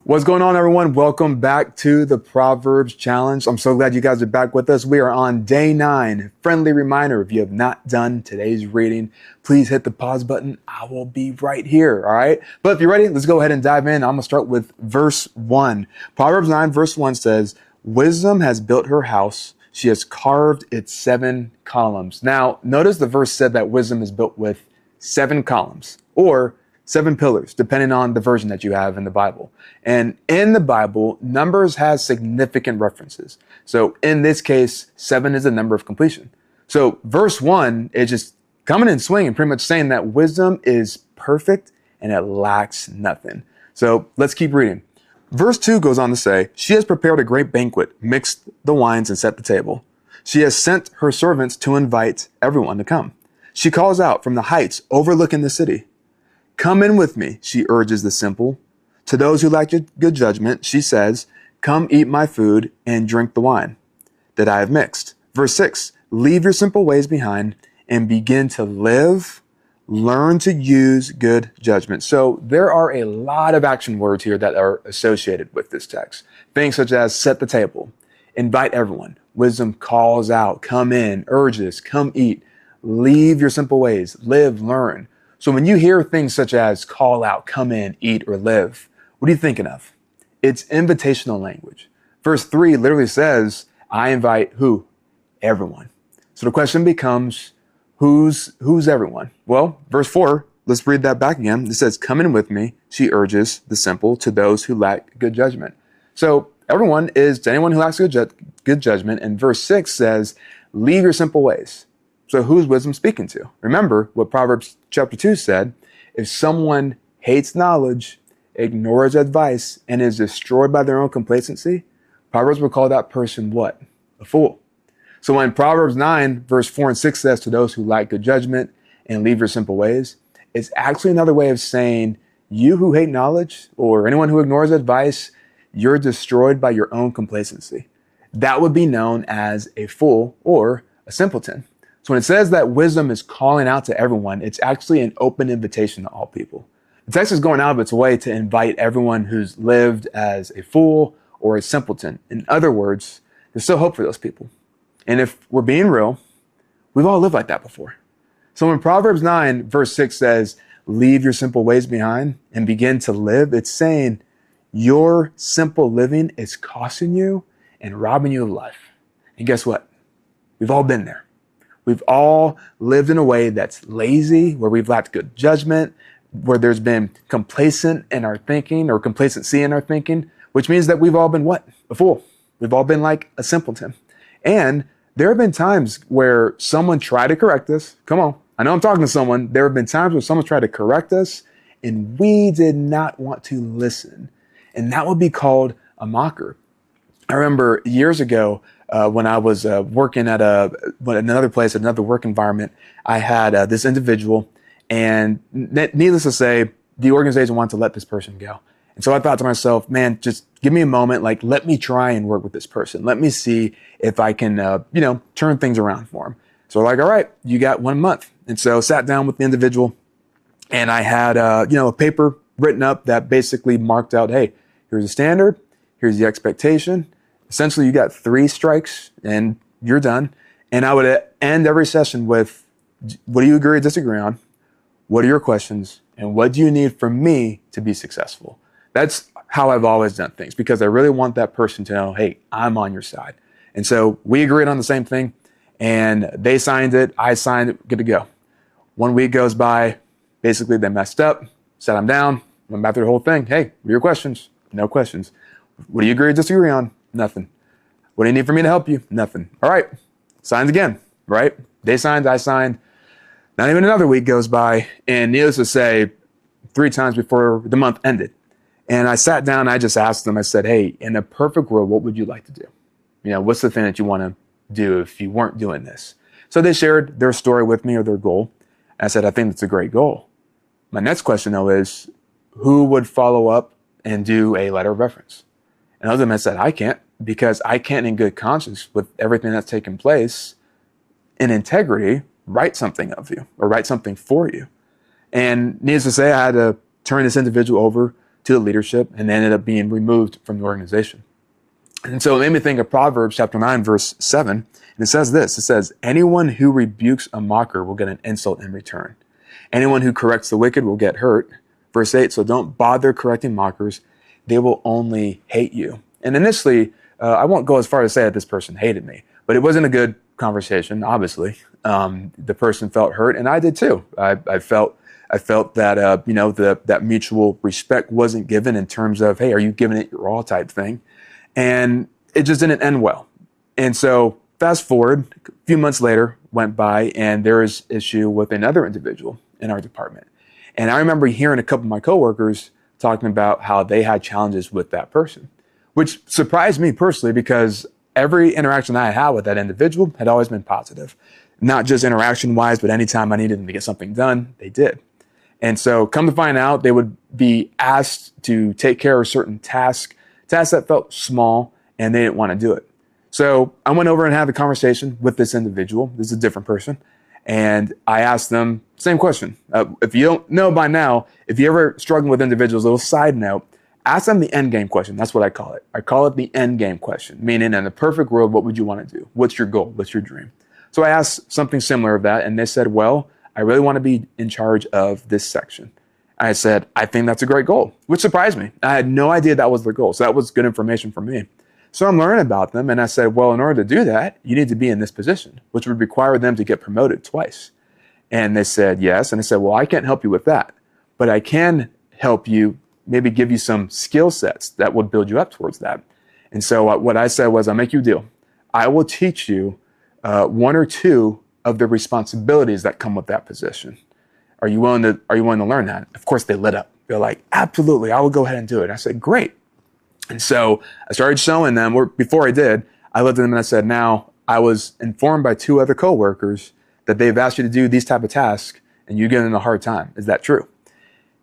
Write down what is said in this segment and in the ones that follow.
What's going on, everyone? Welcome back to the Proverbs Challenge. I'm so glad you guys are back with us. We are on day 9. Friendly reminder, if you have not done today's reading, please hit the pause button. I will be right here, all right? But if you're ready, let's go ahead and dive in. I'm going to start with verse 1. Proverbs 9, verse 1 says, "Wisdom has built her house. She has carved its 7 columns." Now, notice the verse said that wisdom is built with 7 columns, or 7 pillars, depending on the version that you have in the Bible. And in the Bible, numbers has significant references. So in this case, 7 is the number of completion. So verse 1 is just coming in swinging, pretty much saying that wisdom is perfect and it lacks nothing. So let's keep reading. Verse 2 goes on to say, "She has prepared a great banquet, mixed the wines, and set the table. She has sent her servants to invite everyone to come. She calls out from the heights overlooking the city. 'Come in with me,' she urges the simple. To those who lack good judgment, she says, 'Come eat my food and drink the wine that I have mixed.'" Verse 6, "Leave your simple ways behind and begin to live. Learn to use good judgment." So there are a lot of action words here that are associated with this text. Things such as set the table, invite everyone. Wisdom calls out, come in, urges, come eat. Leave your simple ways, live, learn. So when you hear things such as call out, come in, eat, or live, what are you thinking of? It's invitational language. Verse 3 literally says, I invite who? Everyone. So the question becomes, who's everyone? Well, verse 4, let's read that back again. It says, "Come in with me," she urges the simple, to those who lack good judgment. So everyone is to anyone who lacks good judgment. And verse 6 says, "Leave your simple ways." So who's wisdom speaking to? Remember what Proverbs chapter 2 said, if someone hates knowledge, ignores advice, and is destroyed by their own complacency, Proverbs will call that person what? A fool. So when Proverbs 9, verse 4 and 6 says, "To those who lack good judgment and leave your simple ways," it's actually another way of saying, you who hate knowledge or anyone who ignores advice, you're destroyed by your own complacency. That would be known as a fool or a simpleton. So when it says that wisdom is calling out to everyone, it's actually an open invitation to all people. The text is going out of its way to invite everyone who's lived as a fool or a simpleton. In other words, there's still hope for those people. And if we're being real, we've all lived like that before. So when Proverbs 9 verse 6 says, "Leave your simple ways behind and begin to live," it's saying your simple living is costing you and robbing you of life. And guess what? We've all been there. We've all lived in a way that's lazy, where we've lacked good judgment, where there's been complacent in our thinking or complacency in our thinking, which means that we've all been what? A fool. We've all been like a simpleton. And there have been times where someone tried to correct us. Come on. I know I'm talking to someone. There have been times where someone tried to correct us and we did not want to listen. And that would be called a mocker. I remember years ago, when I was working at another place, another work environment, I had this individual, and needless to say, the organization wanted to let this person go. And so I thought to myself, man, just give me a moment, like let me try and work with this person. Let me see if I can, turn things around for him. So like, all right, you got 1 month. And so sat down with the individual, and I had, a paper written up that basically marked out, hey, here's the standard, here's the expectation. Essentially, you got 3 strikes and you're done. And I would end every session with, what do you agree or disagree on? What are your questions? And what do you need from me to be successful? That's how I've always done things, because I really want that person to know, hey, I'm on your side. And so we agreed on the same thing, and they signed it. I signed it, good to go. 1 week goes by. Basically, they messed up, sat them down, went back through the whole thing. Hey, what are your questions? No questions. What do you agree or disagree on? Nothing. What do you need for me to help you? Nothing. All right. Signs again, right? They signed, I signed. Not even another week goes by. And needless to say, 3 times before the month ended. And I sat down, I just asked them, I said, hey, in a perfect world, what would you like to do? What's the thing that you want to do if you weren't doing this? So they shared their story with me, or their goal. And I said, I think that's a great goal. My next question, though, is who would follow up and do a letter of reference? And other men said, I can't, because I can't in good conscience, with everything that's taken place, in integrity, write something of you or write something for you. And needless to say, I had to turn this individual over to the leadership, and they ended up being removed from the organization. And so it made me think of Proverbs chapter 9, verse 7. And it says this, it says, anyone who rebukes a mocker will get an insult in return. Anyone who corrects the wicked will get hurt. Verse 8, so don't bother correcting mockers. They will only hate you. And initially, I won't go as far as to say that this person hated me, but it wasn't a good conversation, obviously. The person felt hurt, and I did too. I felt that, that mutual respect wasn't given in terms of, hey, are you giving it your all type thing? And it just didn't end well. And so fast forward, a few months later went by, and there was issue with another individual in our department. And I remember hearing a couple of my coworkers talking about how they had challenges with that person, which surprised me personally because every interaction I had with that individual had always been positive. Not just interaction-wise, but anytime I needed them to get something done, they did. And so come to find out, they would be asked to take care of a certain tasks that felt small, and they didn't want to do it. So I went over and had a conversation with this individual. This is a different person. And I asked them, same question. If you don't know by now, if you ever struggling with individuals, a little side note, ask them the end game question. That's what I call it. I call it the end game question, meaning in the perfect world, what would you want to do? What's your goal? What's your dream? So I asked something similar of that, and they said, well, I really want to be in charge of this section. I said, I think that's a great goal, which surprised me. I had no idea that was their goal. So that was good information for me. So I'm learning about them, and I said, well, in order to do that, you need to be in this position, which would require them to get promoted twice. And they said, yes. And I said, well, I can't help you with that, but I can help you, maybe give you some skill sets that would build you up towards that. And so what I said was, I'll make you a deal. I will teach you one or two of the responsibilities that come with that position. Are you willing to learn that? Of course, they lit up. They're like, absolutely, I will go ahead and do it. I said, great. And so I started showing them, or before I did, I looked at them and I said, now I was informed by two other coworkers that they've asked you to do these type of tasks and you're getting a hard time. Is that true?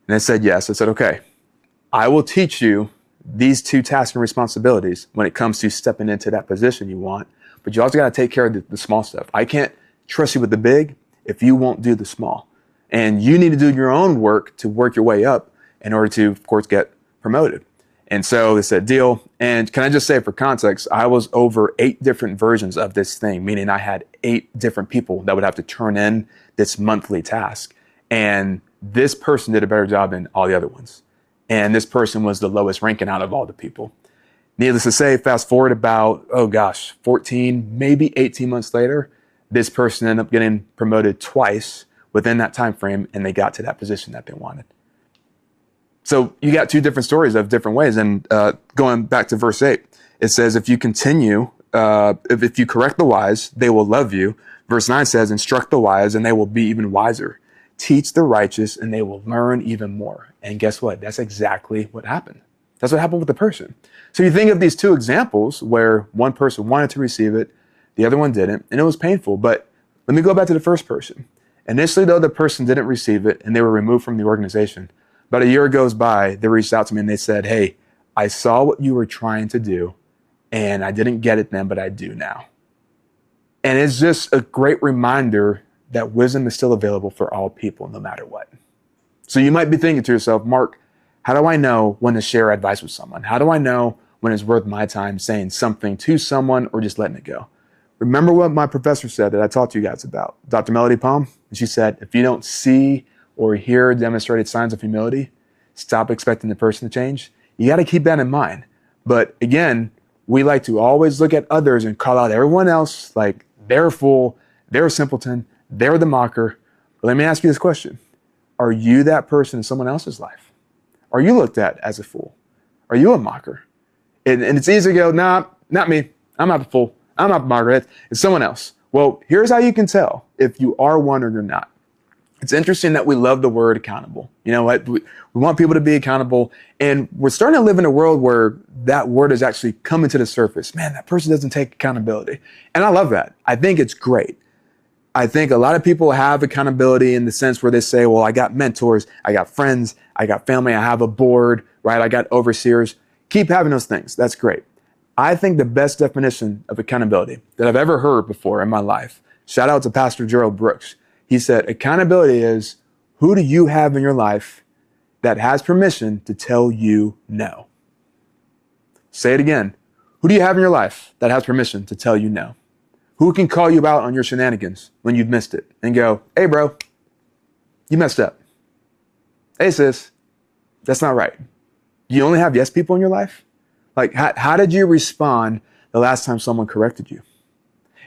And they said, yes. I said, okay, I will teach you these two tasks and responsibilities when it comes to stepping into that position you want, but you also got to take care of the small stuff. I can't trust you with the big if you won't do the small. And you need to do your own work to work your way up in order to, of course, get promoted. And so they said, deal. And can I just say for context, I was over 8 different versions of this thing, meaning I had 8 different people that would have to turn in this monthly task. And this person did a better job than all the other ones. And this person was the lowest ranking out of all the people. Needless to say, fast forward about, 14, maybe 18 months later, this person ended up getting promoted twice within that time frame, and they got to that position that they wanted. So you got 2 different stories of different ways. And going back to verse 8, it says, if you continue, if you correct the wise, they will love you. Verse 9 says, instruct the wise, and they will be even wiser. Teach the righteous, and they will learn even more. And guess what? That's exactly what happened. That's what happened with the person. So you think of these 2 examples where one person wanted to receive it, the other one didn't, and it was painful. But let me go back to the first person. Initially, though, the person didn't receive it, and they were removed from the organization. About a year goes by, they reached out to me and they said, hey, I saw what you were trying to do, and I didn't get it then, but I do now. And it's just a great reminder that wisdom is still available for all people, no matter what. So you might be thinking to yourself, Mark, how do I know when to share advice with someone? How do I know when it's worth my time saying something to someone or just letting it go? Remember what my professor said that I taught to you guys about, Dr. Melody Palm? And she said, if you don't see or hear demonstrated signs of humility, stop expecting the person to change. You got to keep that in mind. But again, we like to always look at others and call out everyone else like they're a fool, they're a simpleton, they're the mocker. But let me ask you this question. Are you that person in someone else's life? Are you looked at as a fool? Are you a mocker? And it's easy to go, nah, not me. I'm not the fool. I'm not the mocker. It's someone else. Well, here's how you can tell if you are one or you're not. It's interesting that we love the word accountable. You know what? We want people to be accountable. And we're starting to live in a world where that word is actually coming to the surface. Man, that person doesn't take accountability. And I love that. I think it's great. I think a lot of people have accountability in the sense where they say, well, I got mentors, I got friends, I got family, I have a board, right? I got overseers. Keep having those things. That's great. I think the best definition of accountability that I've ever heard before in my life, shout out to Pastor Gerald Brooks. He said, accountability is, who do you have in your life that has permission to tell you no? Say it again. Who do you have in your life that has permission to tell you no? Who can call you out on your shenanigans when you've missed it and go, hey, bro, you messed up. Hey, sis, that's not right. You only have yes people in your life? Like, how did you respond the last time someone corrected you?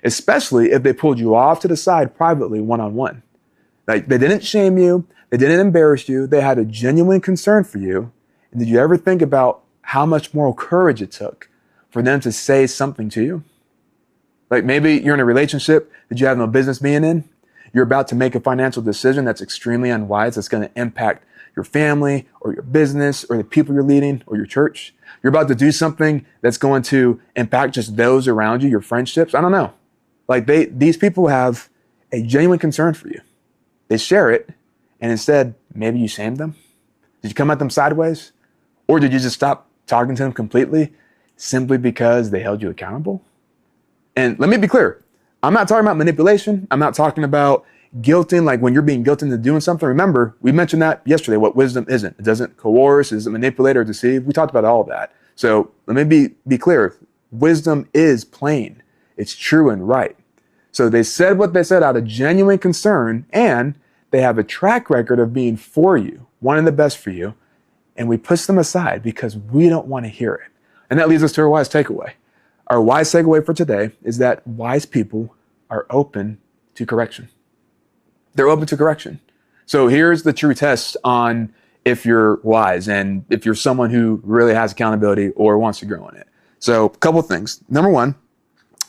Especially if they pulled you off to the side privately, one-on-one. Like, they didn't shame you. They didn't embarrass you. They had a genuine concern for you. And did you ever think about how much moral courage it took for them to say something to you? Like, maybe you're in a relationship that you have no business being in. You're about to make a financial decision that's extremely unwise, that's going to impact your family or your business or the people you're leading or your church. You're about to do something that's going to impact just those around you, your friendships. I don't know. Like, these people have a genuine concern for you. They share it, and instead, maybe you shamed them. Did you come at them sideways? Or did you just stop talking to them completely simply because they held you accountable? And let me be clear. I'm not talking about manipulation. I'm not talking about guilting, like when you're being guilted into doing something. Remember, we mentioned that yesterday, what wisdom isn't. It doesn't coerce, it doesn't manipulate or deceive. We talked about all of that. So let me be clear. Wisdom is plain. It's true and right. So they said what they said out of genuine concern, and they have a track record of being for you, wanting the best for you. And we push them aside because we don't want to hear it. And that leads us to our wise takeaway. Our wise takeaway for today is that wise people are open to correction. They're open to correction. So here's the true test on if you're wise and if you're someone who really has accountability or wants to grow in it. So a couple of things. Number one,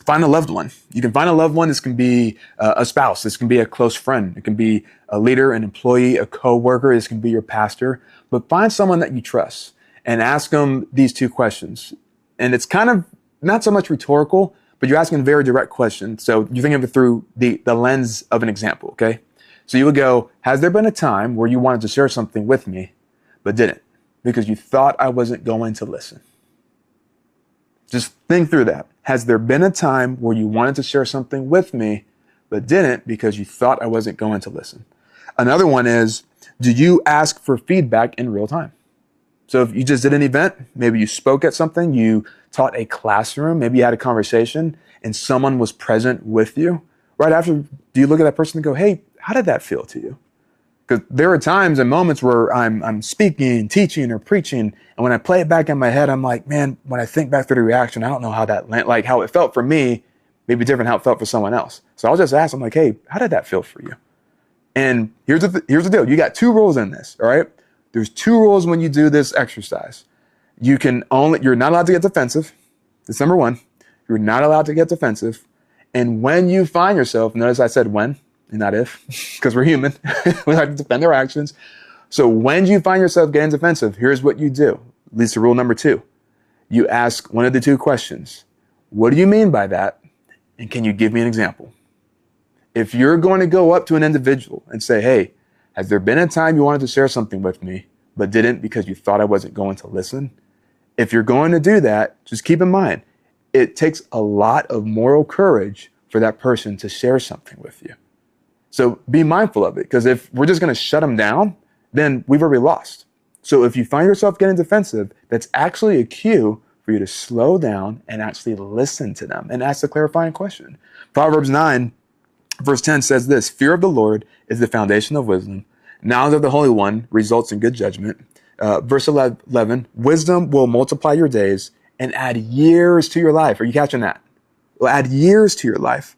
find a loved one. You can find a loved one. This can be a spouse. This can be a close friend. It can be a leader, an employee, a coworker. This can be your pastor. But find someone that you trust and ask them these two questions. And it's kind of not so much rhetorical, but you're asking a very direct question. So you think of it through the lens of an example, okay? So you would go, has there been a time where you wanted to share something with me, but didn't because you thought I wasn't going to listen? Just think through that. Has there been a time where you wanted to share something with me, but didn't because you thought I wasn't going to listen? Another one is, do you ask for feedback in real time? So if you just did an event, maybe you spoke at something, you taught a classroom, maybe you had a conversation and someone was present with you. Right after, do you look at that person and go, hey, how did that feel to you? Because there are times and moments where I'm speaking, teaching, or preaching, and when I play it back in my head, I'm like, man, when I think back through the reaction, I don't know how that went, like how it felt for me, maybe different how it felt for someone else. So I'll just ask them like, hey, how did that feel for you? And here's the deal. You got two rules in this, all right? There's two rules when you do this exercise. You're not allowed to get defensive. That's number one. You're not allowed to get defensive. And when you find yourself, notice I said when and not if, because we're human. We like to defend our actions. So when you find yourself getting defensive, here's what you do. Leads to rule number two. You ask one of the two questions. What do you mean by that? And can you give me an example? If you're going to go up to an individual and say, hey, has there been a time you wanted to share something with me, but didn't because you thought I wasn't going to listen? If you're going to do that, just keep in mind, it takes a lot of moral courage for that person to share something with you. So be mindful of it, because if we're just going to shut them down, then we've already lost. So if you find yourself getting defensive, that's actually a cue for you to slow down and actually listen to them and ask the clarifying question. Proverbs 9, verse 10 says this, fear of the Lord is the foundation of wisdom. Knowledge of the Holy One results in good judgment. Verse 11, wisdom will multiply your days and add years to your life. Are you catching that? Will add years to your life.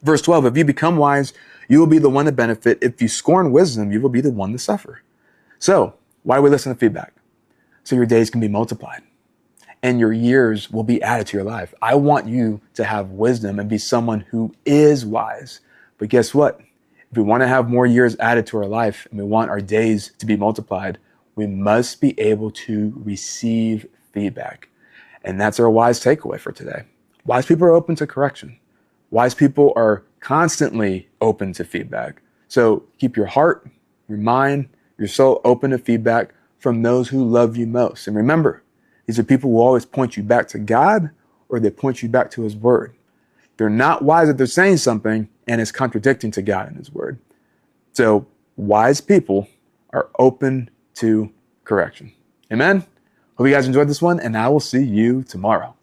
Verse 12, if you become wise, you will be the one to benefit. If you scorn wisdom, you will be the one to suffer. So why do we listen to feedback? So your days can be multiplied and your years will be added to your life. I want you to have wisdom and be someone who is wise. But guess what? If we want to have more years added to our life and we want our days to be multiplied, we must be able to receive feedback. And that's our wise takeaway for today. Wise people are open to correction. Wise people are constantly open to feedback. So keep your heart, your mind, your soul open to feedback from those who love you most. And remember, these are people who always point you back to God or they point you back to his word. They're not wise if they're saying something and it's contradicting to God and his word. So wise people are open to correction. Amen? Hope you guys enjoyed this one, and I will see you tomorrow.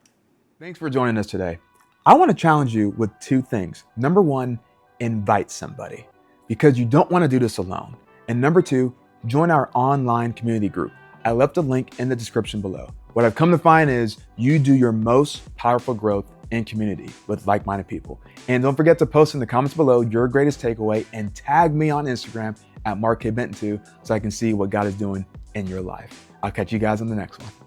Thanks for joining us today. I want to challenge you with two things. Number one, invite somebody because you don't want to do this alone. And number two, join our online community group. I left a link in the description below. What I've come to find is you do your most powerful growth in community with like-minded people. And don't forget to post in the comments below your greatest takeaway and tag me on Instagram at Mark K. Benton 2 so I can see what God is doing in your life. I'll catch you guys on the next one.